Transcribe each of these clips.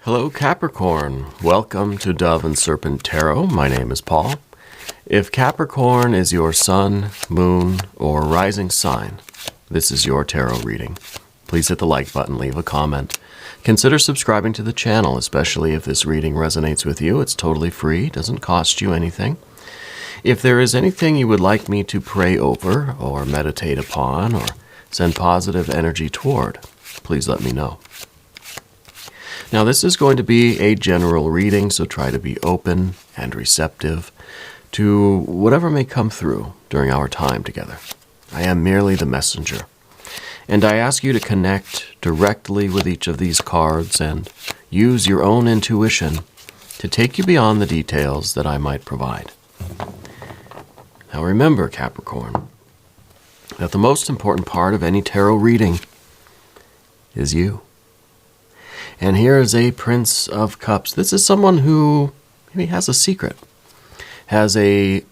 Hello Capricorn, welcome to Dove and Serpent Tarot. My name is Paul. If Capricorn is your sun, moon, or rising sign, this is your tarot reading. Please hit the like button, leave a comment. Consider subscribing to the channel, especially if this reading resonates with you. It's totally free, doesn't cost you anything. If there is anything you would like me to pray over or meditate upon or send positive energy toward, please let me know. Now, this is going to be a general reading, so try to be open and receptive to whatever may come through during our time together. I am merely the messenger, and I ask you to connect directly with each of these cards and use your own intuition to take you beyond the details that I might provide. Now remember, Capricorn, that the most important part of any tarot reading is you. And here is a Prince of Cups. This is someone who maybe has a secret, has a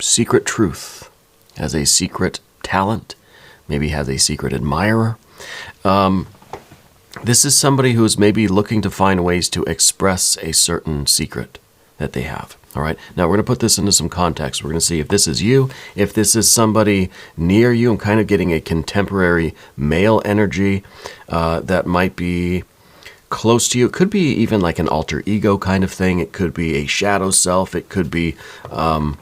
secret truth, has a secret talent, maybe has a secret admirer. This is somebody who's maybe looking to find ways to express a certain secret that they have. All right, now we're going to put this into some context. We're going to see if this is you, if this is somebody near you. I'm kind of getting a contemporary male energy that might be close to you. It could be even like an alter ego kind of thing. It could be a shadow self. It could be a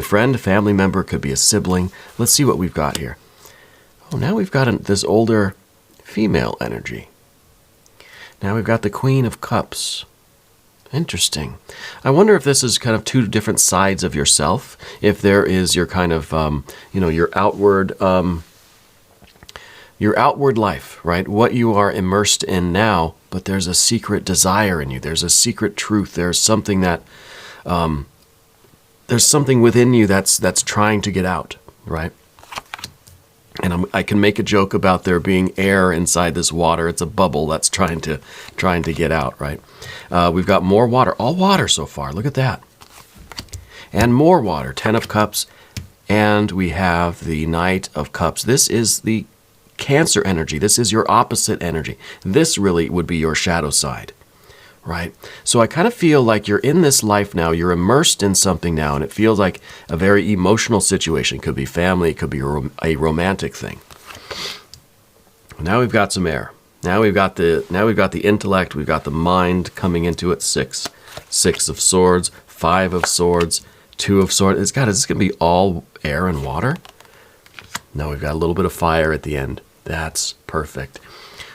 friend, a family member. It could be a sibling. Let's see what we've got here. Oh, now we've got this older female energy. Now we've got the Queen of Cups. Interesting. I wonder if this is kind of two different sides of yourself. If there is your kind of, your outward life, right? What you are immersed in now, but there's a secret desire in you. There's a secret truth. There's something that, there's something within you that's trying to get out, right? And I can make a joke about there being air inside this water. It's a bubble that's trying to get out, right? We've got more water, all water so far. Look at that. And more water, 10 of Cups. And we have the Knight of Cups. This is the Cancer energy. This is your opposite energy. This really would be your shadow side, right? So I kind of feel like you're in this life now. You're immersed in something now, and it feels like a very emotional situation. It could be family. It could be a romantic thing. Now we've got some air. Now we've got the intellect. We've got the mind coming into it. Six of Swords, 5 of Swords, 2 of Swords. Is this going to be all air and water? No, we've got a little bit of fire at the end. That's perfect.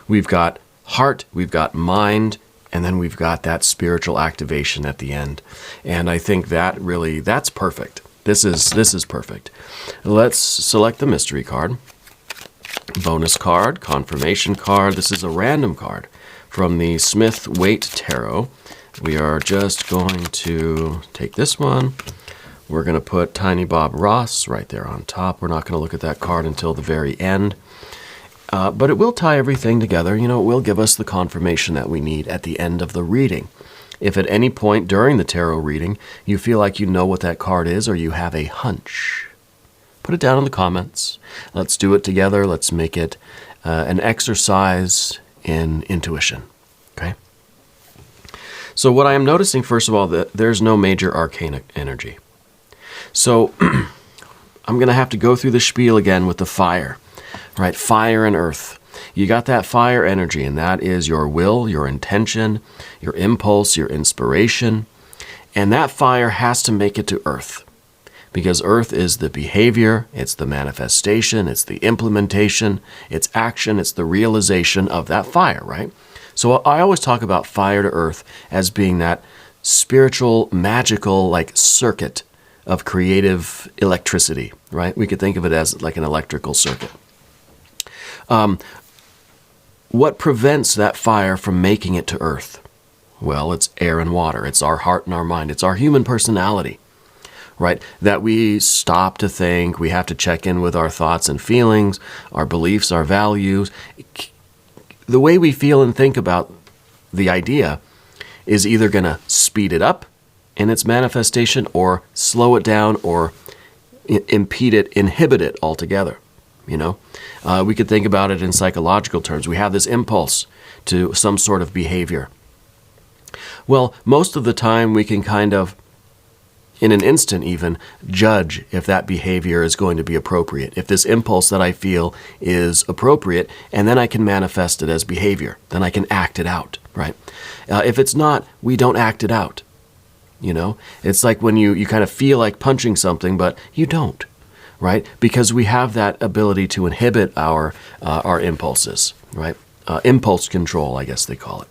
We've got heart, we've got mind, and then we've got that spiritual activation at the end. And I think that's perfect. This is perfect. Let's select the mystery card. Bonus card, confirmation card. This is a random card from the Smith-Waite Tarot. We are just going to take this one. We're going to put Tiny Bob Ross right there on top. We're not going to look at that card until the very end. But it will tie everything together. You know, it will give us the confirmation that we need at the end of the reading. If at any point during the tarot reading you feel like you know what that card is or you have a hunch, put it down in the comments. Let's do it together. Let's make it an exercise in intuition. Okay? So what I am noticing, first of all, that there's no major arcana energy. So I'm going to have to go through the spiel again with the fire, right? Fire and earth. You got that fire energy, and that is your will, your intention, your impulse, your inspiration. And that fire has to make it to earth, because earth is the behavior, it's the manifestation, it's the implementation, it's action, it's the realization of that fire, right? So I always talk about fire to earth as being that spiritual, magical, like circuit of creative electricity, right? We could think of it as like an electrical circuit. What prevents that fire from making it to earth? Well, it's air and water. It's our heart and our mind. It's our human personality, right? That we stop to think. We have to check in with our thoughts and feelings, our beliefs, our values. The way we feel and think about the idea is either going to speed it up in its manifestation or slow it down or impede it, inhibit it altogether. We could think about it in psychological terms. We have this impulse to some sort of behavior. Well, most of the time we can kind of, in an instant even, judge if that behavior is going to be appropriate, if this impulse that I feel is appropriate, and then I can manifest it as behavior. Then I can act it out, right? If it's not, we don't act it out. It's like when you kind of feel like punching something, but you don't, right? Because we have that ability to inhibit our impulses, right? Impulse control, I guess they call it.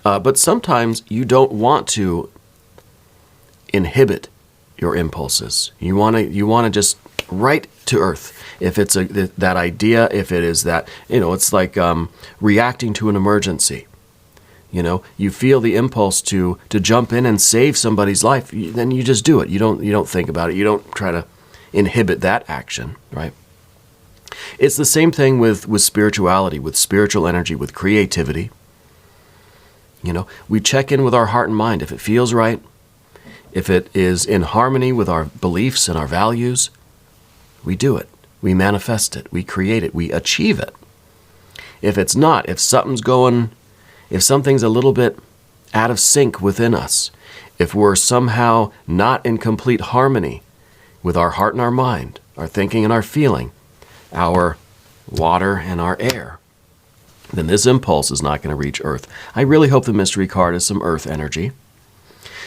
But sometimes you don't want to inhibit your impulses. You want to just right to earth. If it's that idea, if it is that, it's like reacting to an emergency. You feel the impulse to jump in and save somebody's life, then you just do it. You don't think about it. You don't try to inhibit that action, right? It's the same thing with spirituality, with spiritual energy, with creativity. We check in with our heart and mind. If it feels right, if it is in harmony with our beliefs and our values, we do it. We manifest it. We create it. We achieve it. If it's not, if something's a little bit out of sync within us, if we're somehow not in complete harmony with our heart and our mind, our thinking and our feeling, our water and our air, then this impulse is not going to reach earth. I really hope the mystery card is some earth energy,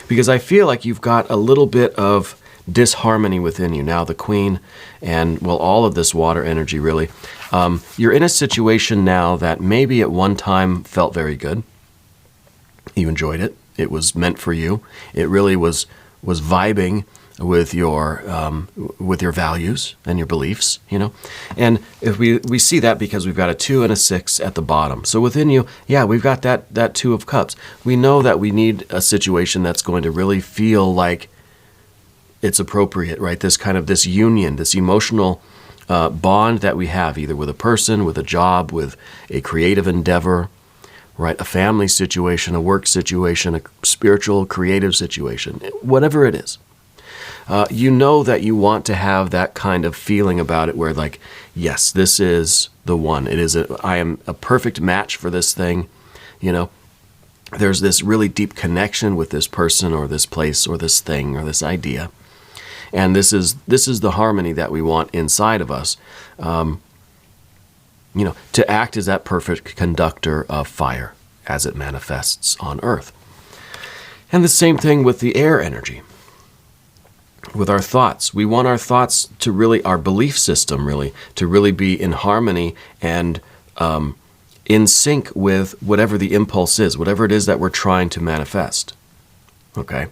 because I feel like you've got a little bit of disharmony within you. Now the Queen and, all of this water energy really. You're in a situation now that maybe at one time felt very good. You enjoyed it. It was meant for you. It really was vibing with your values and your beliefs, And if we see that because we've got a 2 and a 6 at the bottom. So within you, we've got that 2 of cups. We know that we need a situation that's going to really feel like it's appropriate, right? This union, this emotional bond that we have, either with a person, with a job, with a creative endeavor, right? A family situation, a work situation, a spiritual, creative situation, whatever it is. You know that you want to have that kind of feeling about it where like, yes, this is the one. I am a perfect match for this thing. There's this really deep connection with this person or this place or this thing or this idea. And this is the harmony that we want inside of us, to act as that perfect conductor of fire as it manifests on earth. And the same thing with the air energy. With our thoughts, we want our thoughts to really, our belief system really, to really be in harmony and in sync with whatever the impulse is, whatever it is that we're trying to manifest. Okay?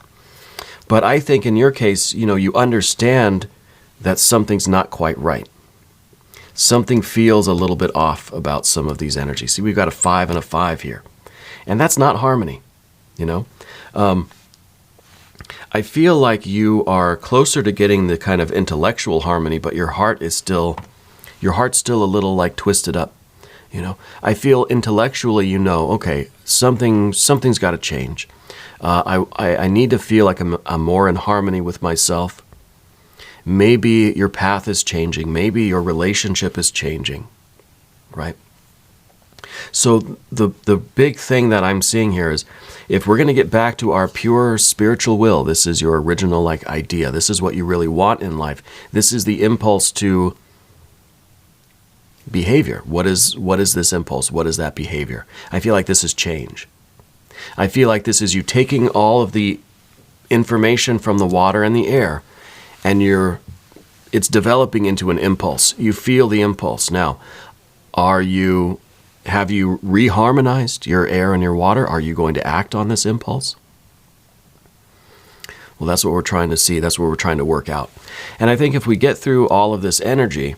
But I think in your case, you understand that something's not quite right. Something feels a little bit off about some of these energies. See, we've got a 5 and a 5 here. And that's not harmony, I feel like you are closer to getting the kind of intellectual harmony, but your heart's still a little like twisted up. I feel intellectually, okay, something's got to change. I need to feel like I'm more in harmony with myself. Maybe your path is changing. Maybe your relationship is changing, right? So the big thing that I'm seeing here is if we're going to get back to our pure spiritual will, this is your original idea. This is what you really want in life. This is the impulse to behavior. What is this impulse? What is that behavior? I feel like this is change. I feel like this is you taking all of the information from the water and the air, and it's developing into an impulse. You feel the impulse. Now, have you reharmonized your air and your water? Are you going to act on this impulse? Well, that's what we're trying to see. That's what we're trying to work out. And I think if we get through all of this energy,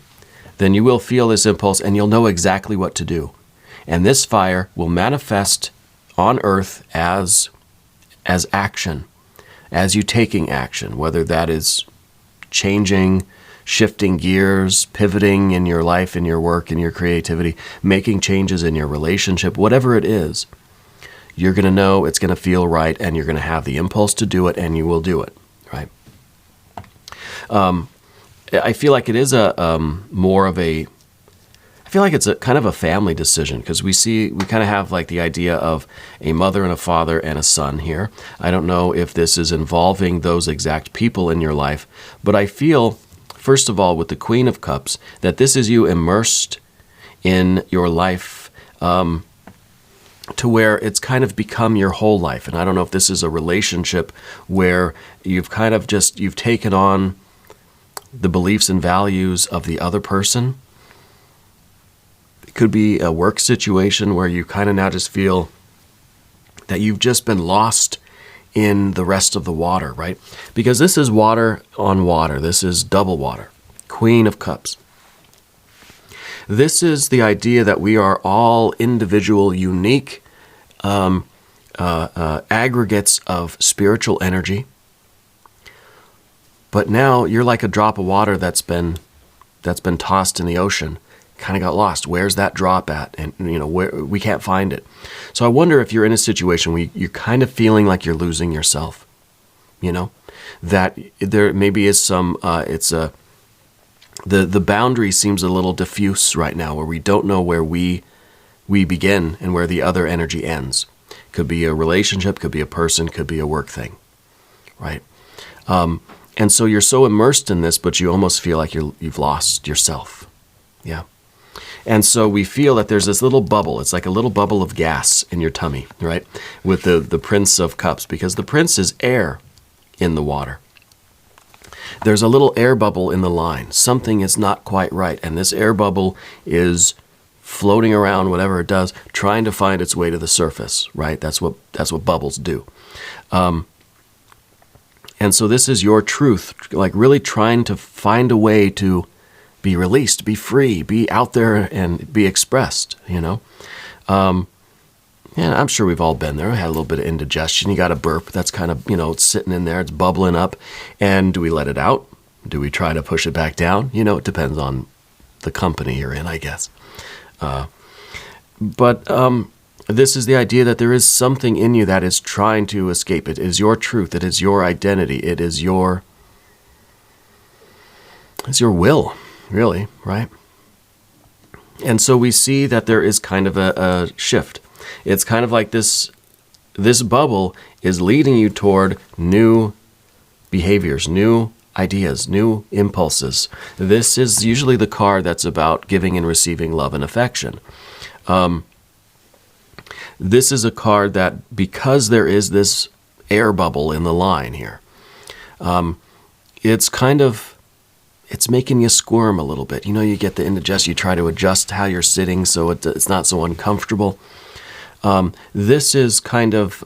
then you will feel this impulse and you'll know exactly what to do. And this fire will manifest on earth as action, as you taking action, whether that is changing, shifting gears, pivoting in your life, in your work, in your creativity, making changes in your relationship, whatever it is, you're going to know it's going to feel right and you're going to have the impulse to do it and you will do it, right? I feel like it is a more of a, I feel like it's a kind of a family decision, because we kind of have like the idea of a mother and a father and a son here. I don't know if this is involving those exact people in your life, but I feel, first of all, with the Queen of Cups, that this is you immersed in your life to where it's kind of become your whole life. And I don't know if this is a relationship where you've kind of you've taken on the beliefs and values of the other person. It could be a work situation where you kind of now just feel that you've just been lost in the rest of the water, right? Because this is water on water. This is double water. Queen of Cups. This is the idea that we are all individual, unique aggregates of spiritual energy. But now you're like a drop of water that's been tossed in the ocean. Kind of got lost. Where's that drop at? And we can't find it. So I wonder if you're in a situation where you're kind of feeling like you're losing yourself. That there maybe is some. The boundary seems a little diffuse right now, where we don't know where we begin and where the other energy ends. Could be a relationship, could be a person, could be a work thing, right? And so you're so immersed in this, but you almost feel like you've lost yourself. Yeah. And so we feel that there's this little bubble. It's like a little bubble of gas in your tummy, right? With the Prince of Cups, because the Prince is air in the water. There's a little air bubble in the line. Something is not quite right. And this air bubble is floating around, whatever it does, trying to find its way to the surface, right? That's what bubbles do. And so this is your truth, like really trying to find a way to be released, be free, be out there and be expressed, Yeah, I'm sure we've all been there. We had a little bit of indigestion. You got a burp. That's kind of, it's sitting in there. It's bubbling up. And do we let it out? Do we try to push it back down? It depends on the company you're in, I guess. But this is the idea that there is something in you that is trying to escape. It is your truth. It is your identity. It's your will, really, right? And so we see that there is kind of a shift. It's kind of like this bubble is leading you toward new behaviors, new ideas, new impulses. This is usually the card that's about giving and receiving love and affection. This is a card that, because there is this air bubble in the line here, it's making you squirm a little bit. You get the indigestion, you try to adjust how you're sitting so it's not so uncomfortable. This is kind of,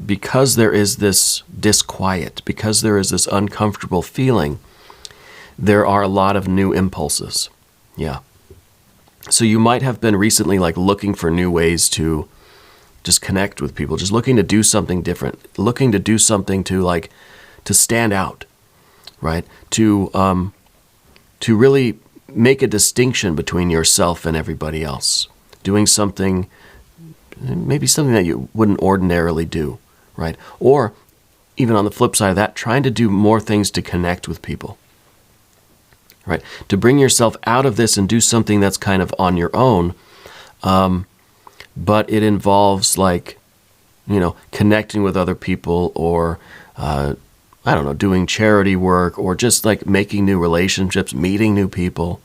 because there is this disquiet, because there is this uncomfortable feeling, there are a lot of new impulses. Yeah. So you might have been recently like looking for new ways to just connect with people, just looking to do something different, looking to do something to stand out, right? To really make a distinction between yourself and everybody else, doing something, maybe something that you wouldn't ordinarily do, right? Or even on the flip side of that, trying to do more things to connect with people, right? To bring yourself out of this and do something that's kind of on your own, but it involves connecting with other people, or doing charity work, or just like making new relationships, meeting new people,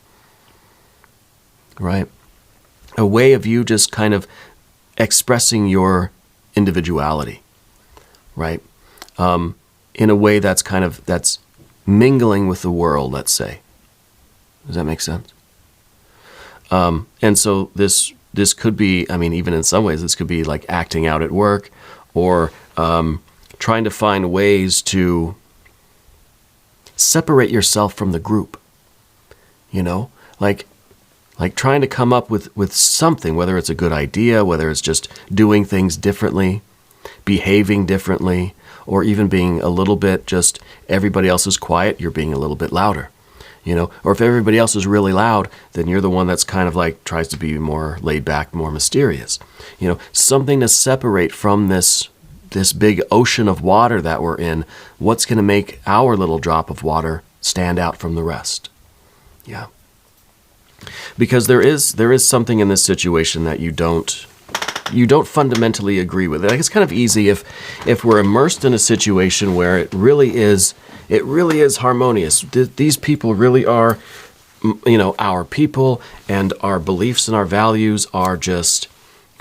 right? A way of you just kind of expressing your individuality, right? In a way that's mingling with the world, let's say. Does that make sense? And so this could be, even in some ways, this could be like acting out at work, or trying to find ways to separate yourself from the group, like trying to come up with something, whether it's a good idea, whether it's just doing things differently, behaving differently, or even being a little bit just, everybody else is quiet, you're being a little bit louder, or if everybody else is really loud, then you're the one that's kind of like tries to be more laid back, more mysterious, something to separate from this big ocean of water that we're in. What's going to make our little drop of water stand out from the rest? Yeah. Because there is something in this situation that you don't fundamentally agree with. Like, it's kind of easy if we're immersed in a situation where it really is harmonious. These people really are, our people, and our beliefs and our values are just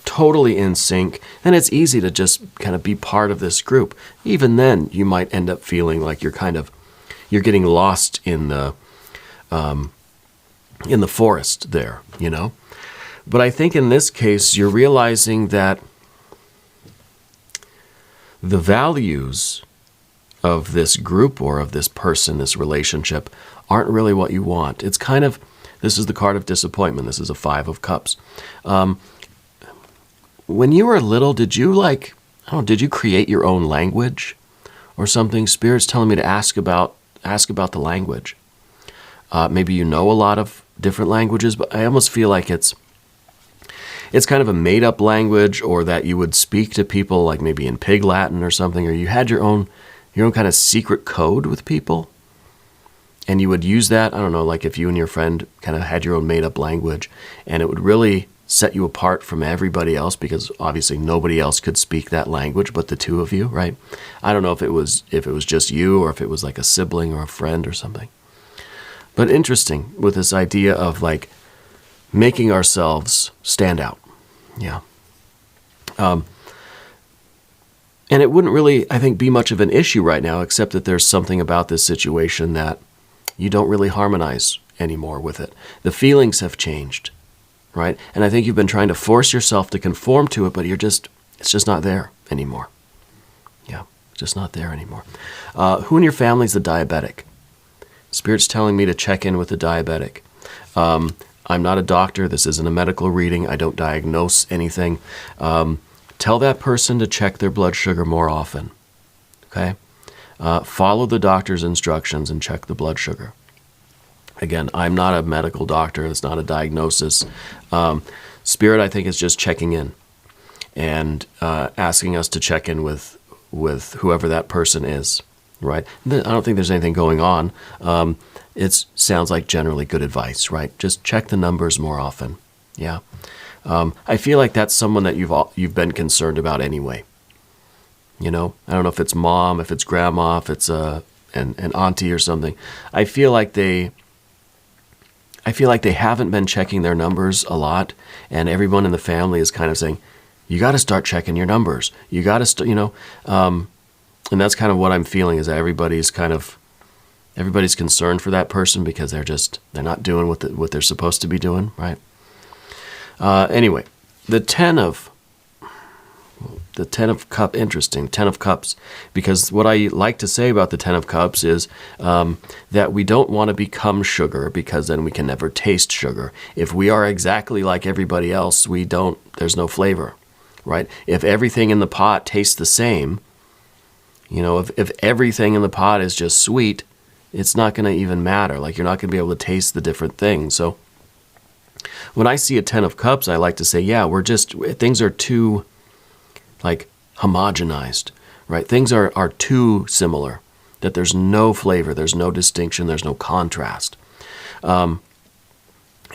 totally in sync, then it's easy to just kind of be part of this group. Even then, you might end up feeling like you're getting lost in the forest there, But I think in this case, you're realizing that the values of this group or of this person, this relationship, aren't really what you want. It's kind of, this is the card of disappointment. This is a 5 of Cups. When you were little, did you did you create your own language or something? Spirit's telling me to ask about the language. Maybe you know a lot of different languages, but I almost feel like it's kind of a made-up language, or that you would speak to people like maybe in Pig Latin or something, or you had your own kind of secret code with people, and you would use that. I don't know, like if you and your friend kind of had your own made-up language, and it would really set you apart from everybody else, because obviously nobody else could speak that language but the two of you, right? I don't know if it was just you, or if it was like a sibling or a friend or something. But interesting with this idea of like making ourselves stand out. Yeah. And it wouldn't really, I think, be much of an issue right now, except that there's something about this situation that you don't really harmonize anymore with it. The feelings have changed, right? And I think you've been trying to force yourself to conform to it, but it's just not there anymore. Yeah, it's just not there anymore. Who in your family is the diabetic? Spirit's telling me to check in with the diabetic. I'm not a doctor. This isn't a medical reading. I don't diagnose anything. Tell that person to check their blood sugar more often. Okay? Follow the doctor's instructions and check the blood sugar. Again, I'm not a medical doctor. It's not a diagnosis. Spirit, I think, is just checking in and asking us to check in with whoever that person is. Right? I don't think there's anything going on. It sounds like generally good advice, right? Just check the numbers more often. Yeah. I feel like that's someone that you've been concerned about anyway. I don't know if it's mom, if it's grandma, if it's an auntie or something. I feel like they haven't been checking their numbers a lot, and everyone in the family is kind of saying, "You got to start checking your numbers. You got to and that's kind of what I'm feeling, is that everybody's concerned for that person because they're not doing what they're supposed to be doing, right? Anyway, the 10 of Cups, interesting, 10 of Cups, because what I like to say about the 10 of Cups is that we don't want to become sugar, because then we can never taste sugar. If we are exactly like everybody else, there's no flavor, right? If everything in the pot tastes the same, if everything in the pot is just sweet, it's not going to even matter. Like, you're not going to be able to taste the different things. So when I see a 10 of Cups, I like to say, yeah, things are too, like, homogenized, right? Things are too similar, that there's no flavor, there's no distinction, there's no contrast.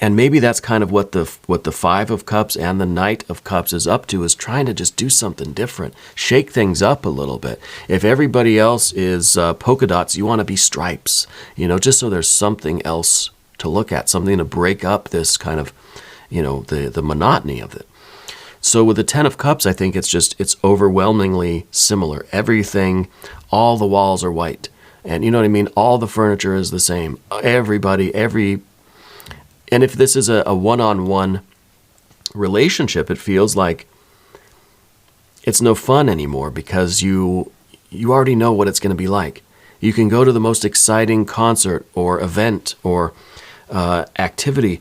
And maybe that's kind of what the 5 of Cups and the Knight of Cups is up to, is trying to just do something different, shake things up a little bit. If everybody else is polka dots, you want to be stripes, just so there's something else to look at, something to break up this kind of, the monotony of it. So with the 10 of Cups, I think it's overwhelmingly similar. Everything, all the walls are white, and you know what I mean? All the furniture is the same. And if this is a one-on-one relationship, it feels like it's no fun anymore, because you already know what it's going to be like. You can go to the most exciting concert or event or activity,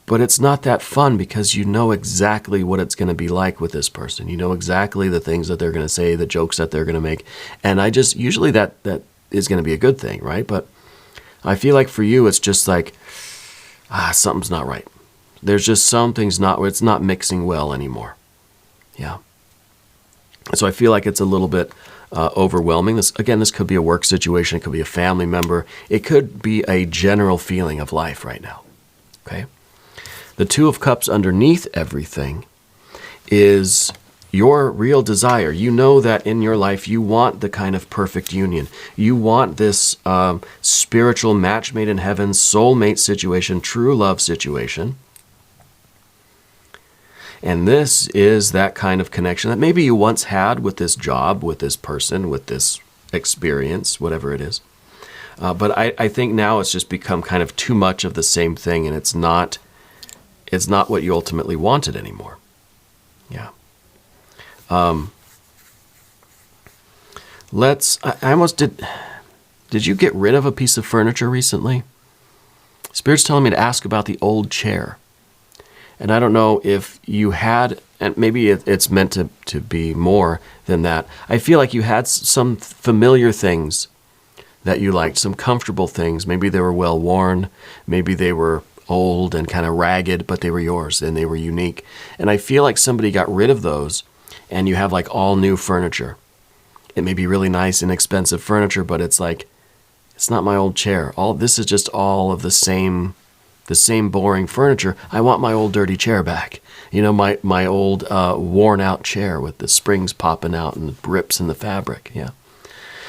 but it's not that fun, because you know exactly what it's going to be like with this person. You know exactly the things that they're going to say, the jokes that they're going to make. And usually that is going to be a good thing, right? But I feel like for you, it's just like, something's not right. There's just it's not mixing well anymore. Yeah. So I feel like it's a little bit overwhelming. This could be a work situation. It could be a family member. It could be a general feeling of life right now. Okay? The Two of Cups underneath everything is your real desire. You know that in your life you want the kind of perfect union. You want this spiritual match made in heaven, soulmate situation, true love situation. And this is that kind of connection that maybe you once had with this job, with this person, with this experience, whatever it is. But I think now it's just become kind of too much of the same thing, and it's not what you ultimately wanted anymore. Yeah. I almost did you get rid of a piece of furniture recently? Spirit's telling me to ask about the old chair. And I don't know if you had, and maybe it's meant to be more than that. I feel like you had some familiar things that you liked, some comfortable things. Maybe they were well worn. Maybe they were old and kind of ragged, but they were yours and they were unique. And I feel like somebody got rid of those and you have like all new furniture. It may be really nice, inexpensive furniture, but it's like, it's not my old chair. This is just all of the same boring furniture. I want my old dirty chair back. You know, my old worn out chair with the springs popping out and the rips in the fabric. Yeah.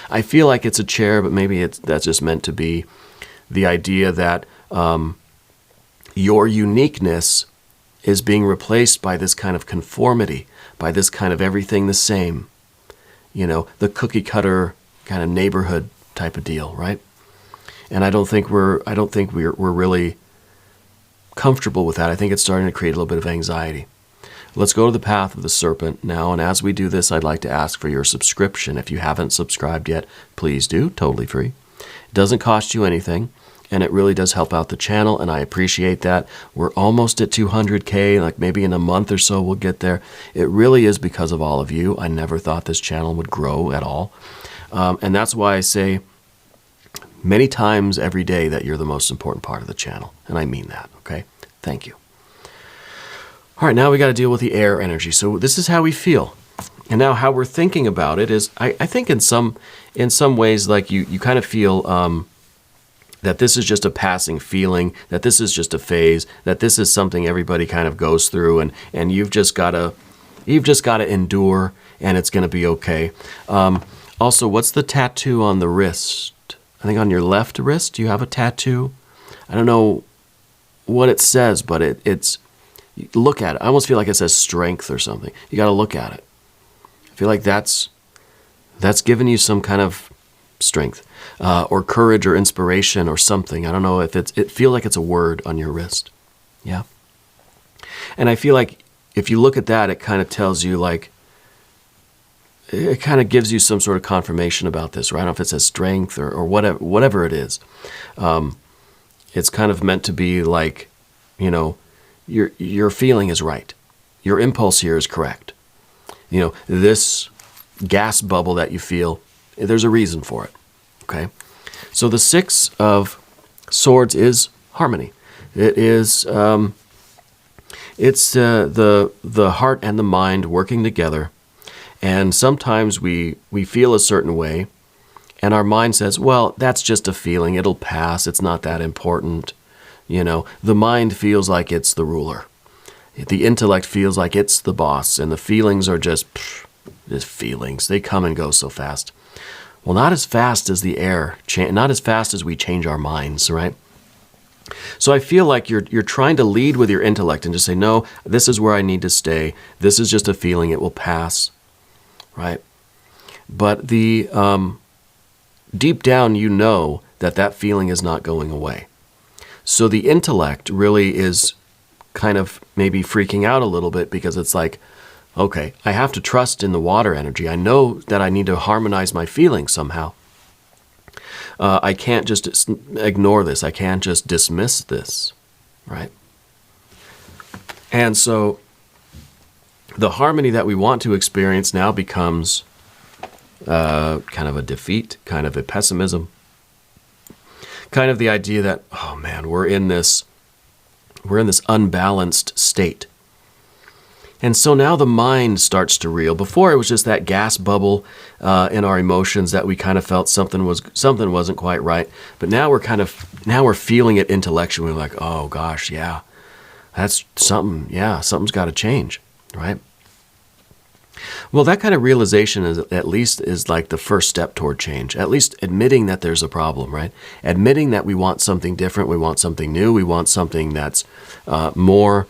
I feel like it's a chair, but maybe that's just meant to be the idea that your uniqueness is being replaced by this kind of conformity, by this kind of everything the same. You know, the cookie cutter kind of neighborhood type of deal, right? And I don't think we're really comfortable with that. I think it's starting to create a little bit of anxiety. Let's go to the path of the serpent now, and as we do this, I'd like to ask for your subscription. If you haven't subscribed yet, please do, totally free. It doesn't cost you anything, and it really does help out the channel, and I appreciate that. We're almost at 200K, like maybe in a month or so we'll get there. It really is because of all of you. I never thought this channel would grow at all, and that's why I say many times every day that you're the most important part of the channel, and I mean that, okay? Thank you. All right, now we got to deal with the air energy. So this is how we feel. And now how we're thinking about it is, I think in some ways, like you kind of feel that this is just a passing feeling, that this is just a phase, that this is something everybody kind of goes through, and you've just got to endure, and it's going to be okay. Also, what's the tattoo on the wrist? I think on your left wrist, you have a tattoo. I don't know what it says, but it's look at it. I almost feel like it says strength or something. You got to look at it. I feel like that's giving you some kind of strength or courage or inspiration or something. I don't know if it feels like it's a word on your wrist. Yeah. And I feel like if you look at that, it kind of tells you like, it kind of gives you some sort of confirmation about this, right? I don't know if it says strength or whatever it is. It's kind of meant to be like, you know, your feeling is right. Your impulse here is correct. You know, this gas bubble that you feel, there's a reason for it. Okay? So the Six of Swords is harmony. It is it's the heart and the mind working together. And sometimes we feel a certain way, and our mind says, well, that's just a feeling. It'll pass. It's not that important. You know, the mind feels like it's the ruler. The intellect feels like it's the boss, and the feelings are just feelings. They come and go so fast. Well, not as fast as the air, not as fast as we change our minds, right? So I feel like you're trying to lead with your intellect and just say, no, this is where I need to stay. This is just a feeling. It will pass, right? But the deep down, you know that feeling is not going away. So the intellect really is kind of maybe freaking out a little bit because it's like, okay, I have to trust in the water energy. I know that I need to harmonize my feelings somehow. I can't just ignore this. I can't just dismiss this, right? And so the harmony that we want to experience now becomes kind of a defeat, kind of a pessimism, kind of the idea that, oh man, we're in this unbalanced state. And so now the mind starts to reel. Before it was just that gas bubble in our emotions that we kind of felt something wasn't quite right. But now we're feeling it intellectually. We're like, oh gosh, yeah, that's something. Yeah, something's got to change, right? Well, that kind of realization is like the first step toward change. At least admitting that there's a problem, right? Admitting that we want something different, we want something new, we want something that's more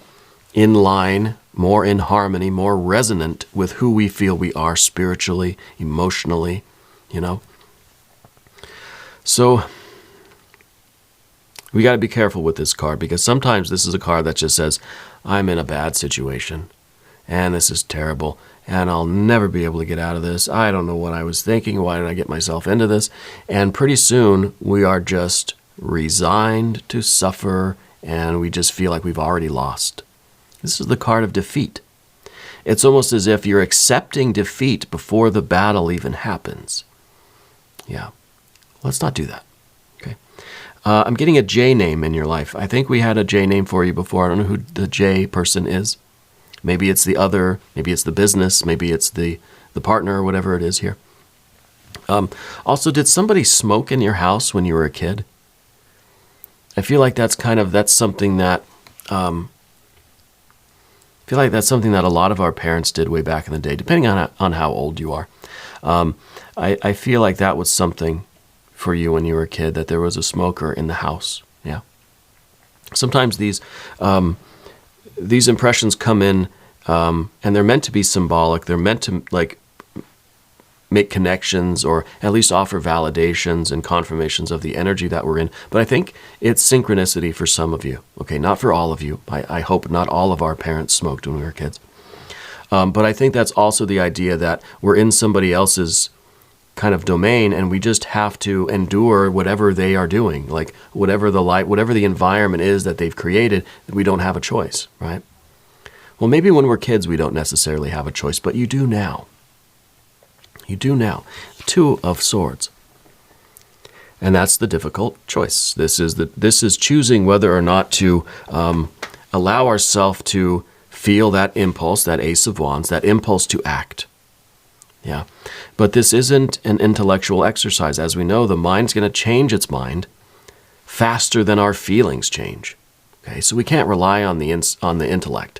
in line, more in harmony, more resonant with who we feel we are spiritually, emotionally, So we got to be careful with this card, because sometimes this is a card that just says, I'm in a bad situation, and this is terrible, and I'll never be able to get out of this. I don't know what I was thinking. Why did I get myself into this? And pretty soon we are just resigned to suffer, and we just feel like we've already lost. This is the card of defeat. It's almost as if you're accepting defeat before the battle even happens. Yeah, let's not do that. Okay. I'm getting a J name in your life. I think we had a J name for you before. I don't know who the J person is. Maybe it's the other, maybe it's the business, maybe it's the partner, or whatever it is here. Also, did somebody smoke in your house when you were a kid? I feel like that's something that a lot of our parents did way back in the day, depending on how old you are. I feel like that was something for you when you were a kid, that there was a smoker in the house. Yeah. Sometimes these impressions come in, and they're meant to be symbolic. They're meant to make connections, or at least offer validations and confirmations of the energy that we're in. But I think it's synchronicity for some of you. Okay, not for all of you. I hope not all of our parents smoked when we were kids. But I think that's also the idea that we're in somebody else's kind of domain, and we just have to endure whatever they are doing, like whatever the environment is that they've created. We don't have a choice, right? Well, maybe when we're kids we don't necessarily have a choice, but you do now. You do now. Two of Swords. And that's the difficult choice. This is choosing whether or not to allow ourselves to feel that impulse, that Ace of Wands, that impulse to act. Yeah. But this isn't an intellectual exercise. As we know, the mind's going to change its mind faster than our feelings change. Okay, so we can't rely on the intellect.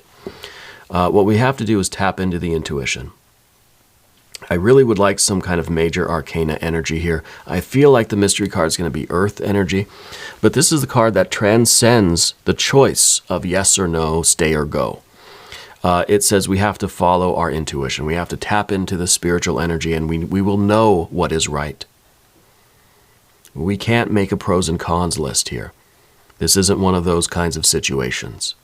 What we have to do is tap into the intuition. I really would like some kind of major arcana energy here. I feel like the mystery card is going to be earth energy, but this is the card that transcends the choice of yes or no, stay or go. It says we have to follow our intuition. We have to tap into the spiritual energy, and we will know what is right. We can't make a pros and cons list here. This isn't one of those kinds of situations.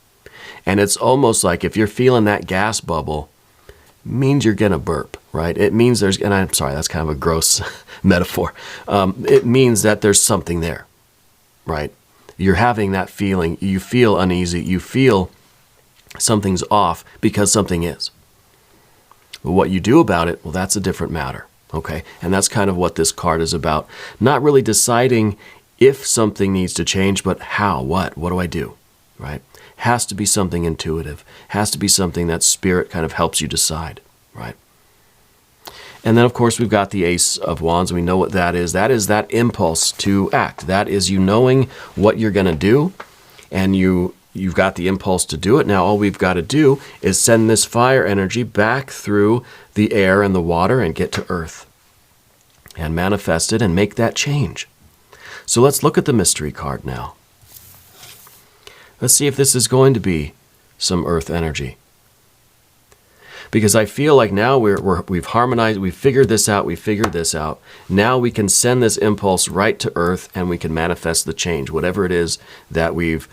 And it's almost like if you're feeling that gas bubble, means you're going to burp, right? It means and I'm sorry, that's kind of a gross metaphor. It means that there's something there, right? You're having that feeling. You feel uneasy. You feel something's off because something is. But what you do about it, well, that's a different matter, okay? And that's kind of what this card is about. Not really deciding if something needs to change, but how, what do I do, right? Has to be something intuitive. Has to be something that spirit kind of helps you decide, right? And then, of course, we've got the Ace of Wands. We know what that is. That is that impulse to act. That is you knowing what you're going to do, and you've got the impulse to do it. Now, all we've got to do is send this fire energy back through the air and the water and get to earth and manifest it and make that change. So let's look at the mystery card now. Let's see if this is going to be some earth energy. Because I feel like now we've harmonized, we've figured this out. Now we can send this impulse right to earth, and we can manifest the change, whatever it is that we've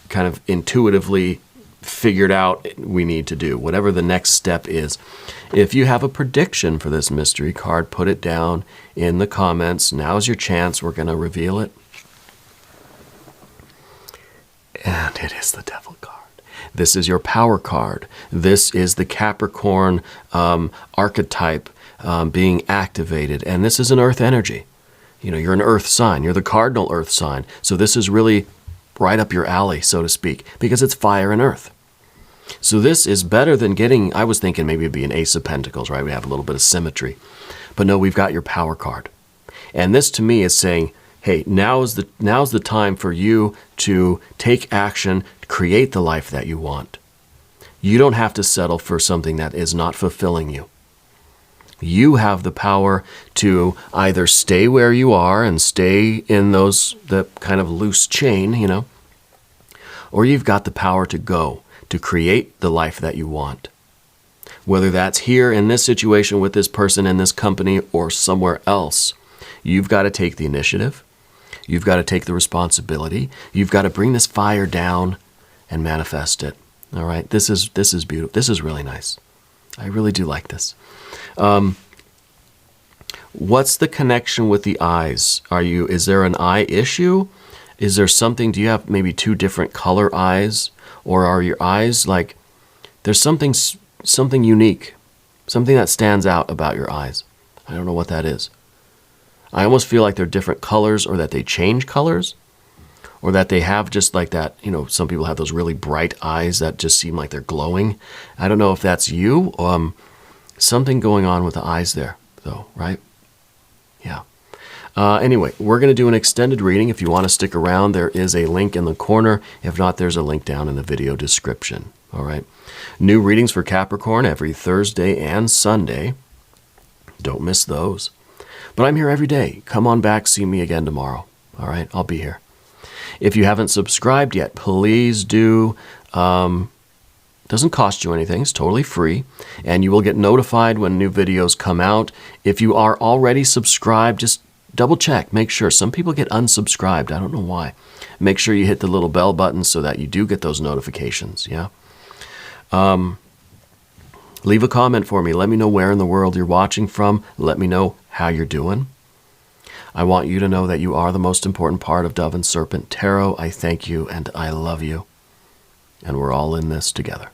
kind of intuitively figured out we need to do, whatever the next step is. If you have a prediction for this mystery card, put it down in the comments. Now's your chance. We're going to reveal it. And it is the Devil card. This is your power card. This is the Capricorn archetype being activated. And this is an earth energy. You know, you're an earth sign. You're the cardinal earth sign. So this is really right up your alley, so to speak, because it's fire and earth. So this is better than getting, I was thinking maybe it'd be an Ace of Pentacles, right? We have a little bit of symmetry. But no, we've got your Power card. And this to me is saying, hey, now's the time for you to take action, create the life that you want. You don't have to settle for something that is not fulfilling you. You have the power to either stay where you are and stay in the kind of loose chain, or you've got the power to go, to create the life that you want. Whether that's here in this situation with this person in this company or somewhere else, you've got to take the initiative. You've got to take the responsibility. You've got to bring this fire down and manifest it. All right, this is beautiful. This is really nice. I really do like this. What's the connection with the eyes? Is there an eye issue? Is there something, do you have maybe two different color eyes? Or are your eyes like, there's something unique, something that stands out about your eyes. I don't know what that is. I almost feel like they're different colors, or that they change colors, or that they have just like that, some people have those really bright eyes that just seem like they're glowing. I don't know if that's you. Something going on with the eyes there, though, right? Yeah. Anyway, we're going to do an extended reading. If you want to stick around, there is a link in the corner. If not, there's a link down in the video description. All right. New readings for Capricorn every Thursday and Sunday. Don't miss those. But I'm here every day. Come on back. See me again tomorrow. All right. I'll be here. If you haven't subscribed yet, please do. Doesn't cost you anything. It's totally free. And you will get notified when new videos come out. If you are already subscribed, just double check. Make sure. Some people get unsubscribed. I don't know why. Make sure you hit the little bell button so that you do get those notifications. Yeah. Leave a comment for me. Let me know where in the world you're watching from. Let me know how you're doing. I want you to know that you are the most important part of Dove and Serpent Tarot. I thank you and I love you. And we're all in this together.